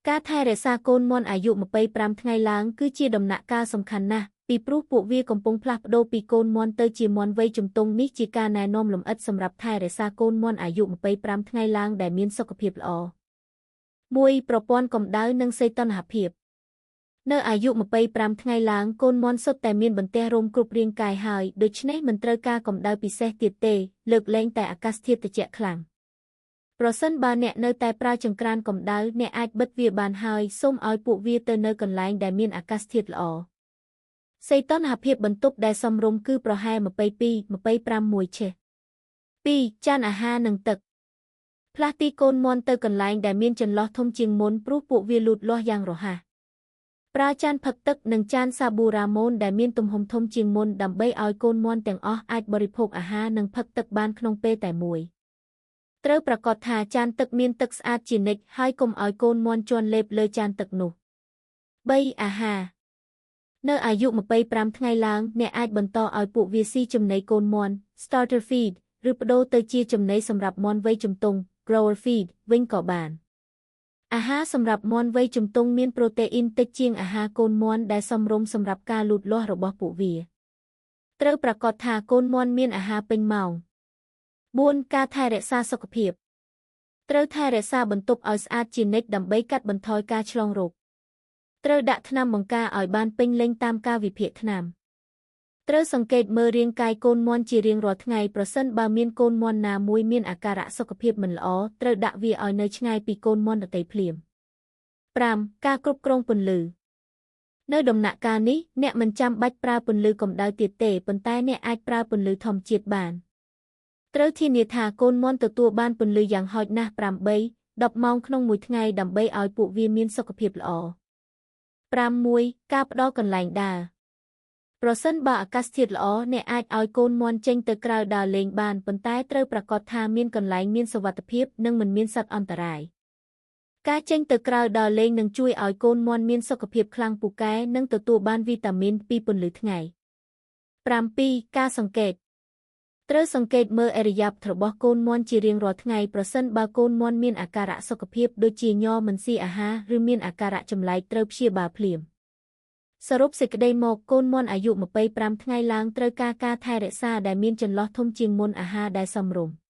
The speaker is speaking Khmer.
ការថែរក្សាកូនមាន់អាយុ25ថ្ងៃឡើងគឺជាដំណាក់កាលសំខាន់ណាស់ពីព្រោះពួកវាកំពុងផ្លាស់ប្ដូរពីកូនមាន់ទៅជាមាន់វ័យជំទង់នេះជាការណែនាំលម្អិតសម្រាប់ថែរក្សាកូនមាន់អាយុ25ថ្ងៃឡើងដែលមានសុខភាពល្អ 1. ប្រព័ន្ធកម្ដៅនិងសីតុណ្ហភាពនៅអាយុ25ថ្ងៃឡើងកូនមាន់សុទ្ធតែមានបន្ទះរោមគ្រប់រាងកាយហើយដូច្នេះមិនត្រូវការកម្ដៅពិសេសទៀតទេលើកលែងតែអាកាសធាតុត្រជាក់ខ្លាំងប្រសិនបើអ្នកនៅតែប្រើចង្ក្រានកម្ដៅអ្នកអាចបិទវាបានហើយសូមឲ្យពួកវាទៅនៅកន្លែងដែលមានអាកាសធាតុល្អសីតុណ្ហភាពបន្ទប់ដែលសមរម្យគឺប្រហែល22-25 ឆេះ 2. ចានអាហារនិងទឹកផ្លាស់ទីកូនមាន់ទៅកន្លែងដែលមានចន្លោះធំជាងមុនព្រោះពួកវាលូតលាស់យ៉ាងរហ័សប្រើចានផឹកទឹកនិងចានសាប៊ូរ៉ាម៉ូនដែលមានទំហំធំជាងមុនដើម្បីឲ្យកូនមាន់ទាំងអស់អាចបរិភោគអាហារនិងផឹកទឹកបានក្នុងពេលតែមួយត្រូវប្រាកដថាចានទឹកមានទឹកស្អាតជានិច្ចហើយកុំឲ្យកូនមាន់ជន់លេបលើចានទឹកនោះ 3. អាហារនៅអាយុ25ថ្ងៃឡើងអ្នកអាចបន្តឲ្យពួកវាស៊ីចំណីកូនមាន់ starter feed ឬប្ដូរទៅជាចំណីសម្រាប់មាន់វ័យជំទង់ grower feed វិញក៏បានអាហារសម្រាប់មាន់វ័យជំទង់មានប្រូតេអ៊ីនតិចជាងអាហារកូនមាន់ដែលសមរម្យសម្រាប់ការលូតលាស់របស់ពួកវាត្រូវប្រាកដថាកូនមាន់មានអាហារពេញម៉ោង 4. ការថែរក្សាសុខភាពត្រូវថែរក្សាបន្ទប់ឲ្យស្អាតជានិច្ចដើម្បីកាត់បន្ថយការឆ្លងរោគត្រូវដាក់ថ្នាំបង្ការឲ្យបានពេញលេញតាមកាលវិភាគថ្នាំត្រូវសង្កេតមើលរាងកាយកូនមាន់ជារៀងរាល់ថ្ងៃប្រសិនបើមានកូនមាន់ណាមួយមានអាការៈសុខភាពមិនល្អត្រូវដាក់វាឲ្យនៅឆ្ងាយពីកូនមាន់ដទៃភ្លាម 5. ការគ្រប់គ្រងពន្លឺនៅដំណាក់កាលនេះអ្នកមិនចាំបាច់ប្រើពន្លឺកម្ដៅទៀតទេប៉ុន្តែអ្នកអាចប្រើពន្លឺធម្មជាតិបានត្រូវធានាថាកូនមាន់ទទួលបានពន្លឺយ៉ាងហោចណាស់ 8-10 ម៉ោងក្នុងមួយថ្ងៃដើម្បីឲ្យពួកវាមានសុខភាពល្អ 5. ការផ្ដល់កន្លែងដើរប្រសិនបើអាកាសធាតុល្អអ្នកអាចឲ្យកូនមាន់ចេញទៅក្រៅដើរលេងបានប៉ុន្តែត្រូវប្រាកដថាមានកន្លែងមានសុវត្ថិភាពនិងមិនមានសត្វអន្តរាយការចេញទៅក្រៅដើរលេងនឹងជួយឲ្យកូនមាន់មានសុខភាពខ្លាំងពូកែនិងទទួលបានវីតាមីនពីពន្លឺថ្ងៃ 7. ការសង្កេតត្រូវសង្កេតមើលឥរិយាបថរបស់កូនមាន់ជារៀងរាល់ថ្ងៃប្រសិនបើកូនមាន់មានអាការៈសុខភាពដូចជាញ័រមិនស៊ីអាហារឬមានអាការៈចម្លែកត្រូវព្យាបាលភ្លាមសរុបសេចក្តីមកកូនមាន់អាយុ25ថ្ងៃឡើងត្រូវការការថែរក្សាដែលមានចន្លោះធំជាងមុនអាហារដែលសមរម្យ